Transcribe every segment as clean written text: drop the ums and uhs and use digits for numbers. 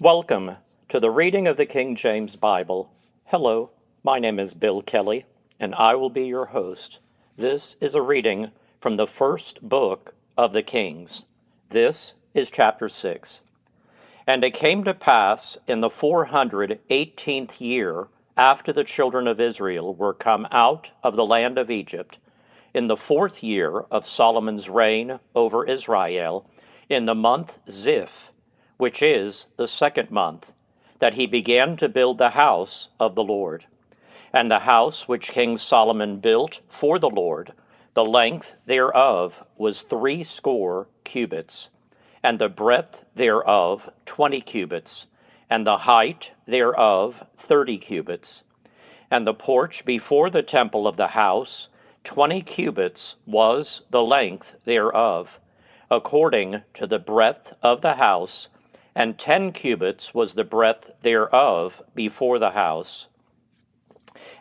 Welcome to the reading of the King James Bible. Hello, my name is Bill Kelley, and I will be your host. This is a reading from the first book of the Kings. This is chapter 6. And it came to pass in the 418th year after the children of Israel were come out of the land of Egypt, in the 4th year of Solomon's reign over Israel, in the month Ziph, which is the 2nd month, that he began to build the house of the Lord. And the house which King Solomon built for the Lord, the length thereof was 60 cubits, and the breadth thereof 20 cubits, and the height thereof 30 cubits. And the porch before the temple of the house, 20 cubits was the length thereof, according to the breadth of the house, and 10 cubits was the breadth thereof before the house.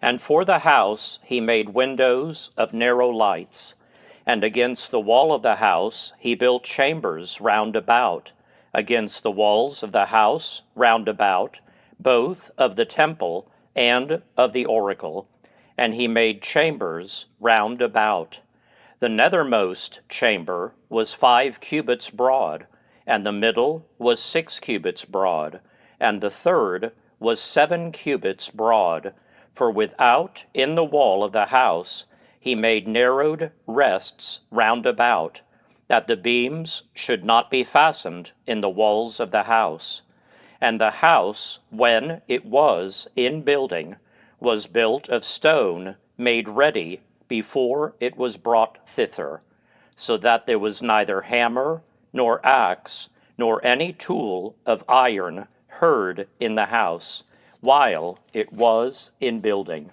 And for the house he made windows of narrow lights, and against the wall of the house he built chambers round about, against the walls of the house round about, both of the temple and of the oracle. And he made chambers round about. The nethermost chamber was 5 cubits broad, and the middle was 6 cubits broad, and the third was 7 cubits broad. For without in the wall of the house he made narrowed rests round about, that the beams should not be fastened in the walls of the house. And the house, when it was in building, was built of stone made ready before it was brought thither, so that there was neither hammer nor axe, nor any tool of iron heard in the house, while it was in building.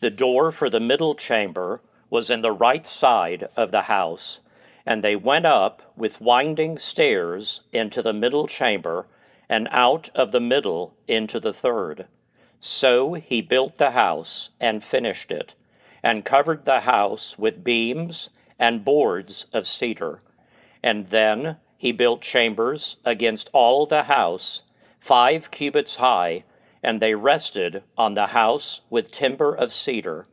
The door for the middle chamber was in the right side of the house, and they went up with winding stairs into the middle chamber, and out of the middle into the third. So he built the house and finished it, and covered the house with beams and boards of cedar. And then he built chambers against all the house, 5 cubits high, and they rested on the house with timber of cedar.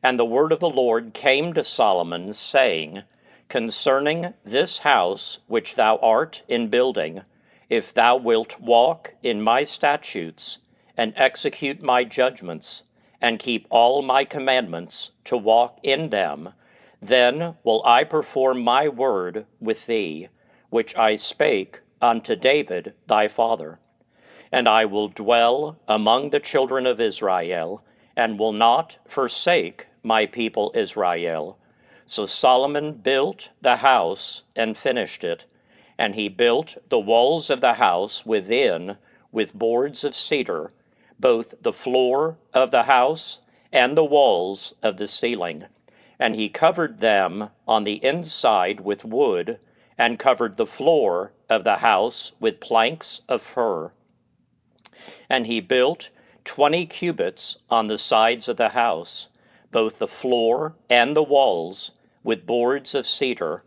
And the word of the Lord came to Solomon, saying, Concerning this house which thou art in building, if thou wilt walk in my statutes, and execute my judgments, and keep all my commandments to walk in them, then will I perform my word with thee, which I spake unto David thy father. And I will dwell among the children of Israel, and will not forsake my people Israel. So Solomon built the house and finished it, and he built the walls of the house within with boards of cedar, both the floor of the house and the walls of the ceiling. And he covered them on the inside with wood, and covered the floor of the house with planks of fir. And he built 20 cubits on the sides of the house, both the floor and the walls, with boards of cedar.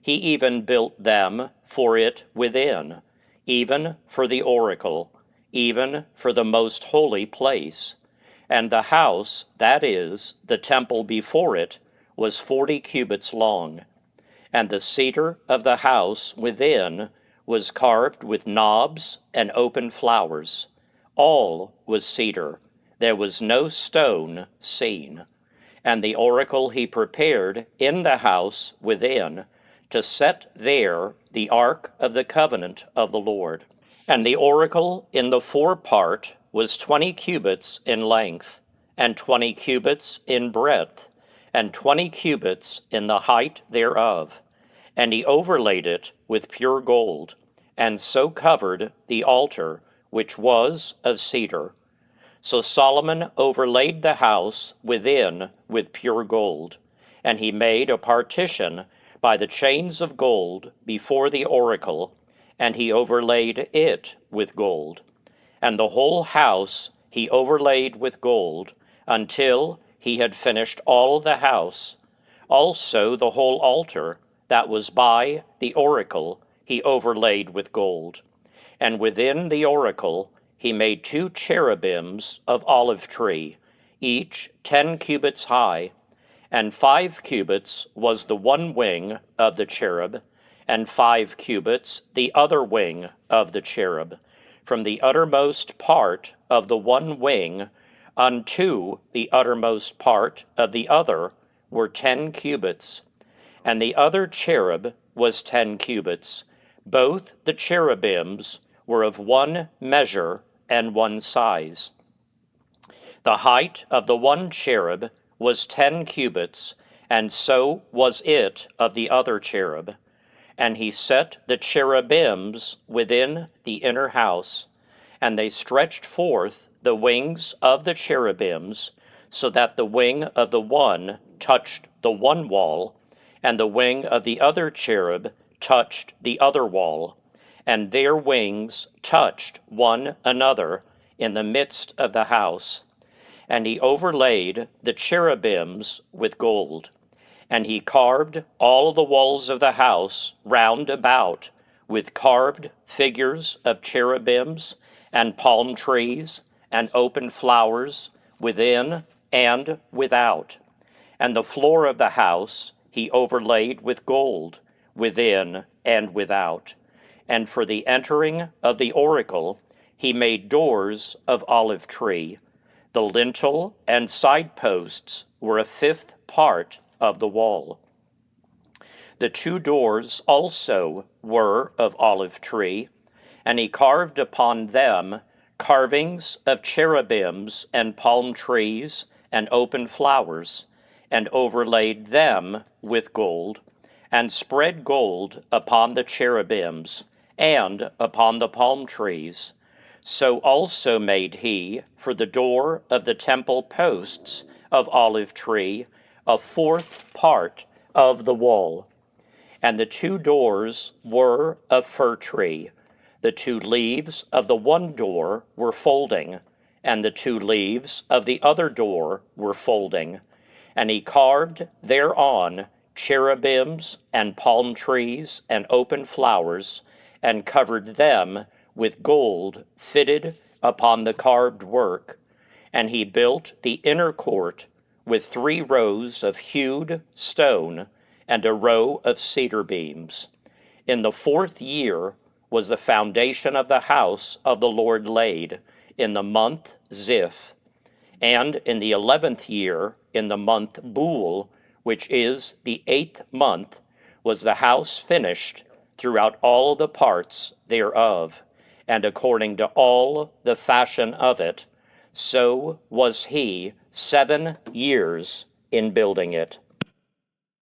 He even built them for it within, even for the oracle, even for the most holy place. And the house, that is, the temple before it, was 40 cubits long. And the cedar of the house within was carved with knobs and open flowers. All was cedar. There was no stone seen. And the oracle he prepared in the house within, to set there the ark of the covenant of the Lord. And the oracle in the forepart was 20 cubits in length, and 20 cubits in breadth, and 20 cubits in the height thereof. And he overlaid it with pure gold, and so covered the altar, which was of cedar. So Solomon overlaid the house within with pure gold, and he made a partition by the chains of gold before the oracle, and he overlaid it with gold. And the whole house he overlaid with gold, until he had finished all the house. Also the whole altar that was by the oracle he overlaid with gold. And within the oracle he made 2 cherubims of olive tree, each 10 cubits high, and 5 cubits was the one wing of the cherub, and 5 cubits the other wing of the cherub. From the uttermost part of the one wing unto the uttermost part of the other were 10 cubits. And the other cherub was 10 cubits. Both the cherubims were of one measure and one size. The height of the one cherub was 10 cubits, and so was it of the other cherub. And he set the cherubims within the inner house, and they stretched forth the wings of the cherubims, so that the wing of the one touched the one wall, and the wing of the other cherub touched the other wall, and their wings touched one another in the midst of the house. And he overlaid the cherubims with gold. And he carved all the walls of the house round about with carved figures of cherubims and palm trees and open flowers within and without. And the floor of the house he overlaid with gold within and without. And for the entering of the oracle he made doors of olive tree. The lintel and side posts were a 5th part of the wall. The 2 doors also were of olive tree, and he carved upon them carvings of cherubims and palm trees and open flowers, and overlaid them with gold, and spread gold upon the cherubims and upon the palm trees. So also made he for the door of the temple posts of olive tree a 4th part of the wall. And the 2 doors were of fir tree. The 2 leaves of the one door were folding, and the 2 leaves of the other door were folding. And he carved thereon cherubims and palm trees and open flowers, and covered them with gold fitted upon the carved work. And he built the inner court with 3 rows of hewed stone and a row of cedar beams. In the 4th year was the foundation of the house of the Lord laid, in the month Ziph. And in the 11th year, in the month Bul, which is the 8th month, was the house finished throughout all the parts thereof, and according to all the fashion of it, so was he 7 years in building it.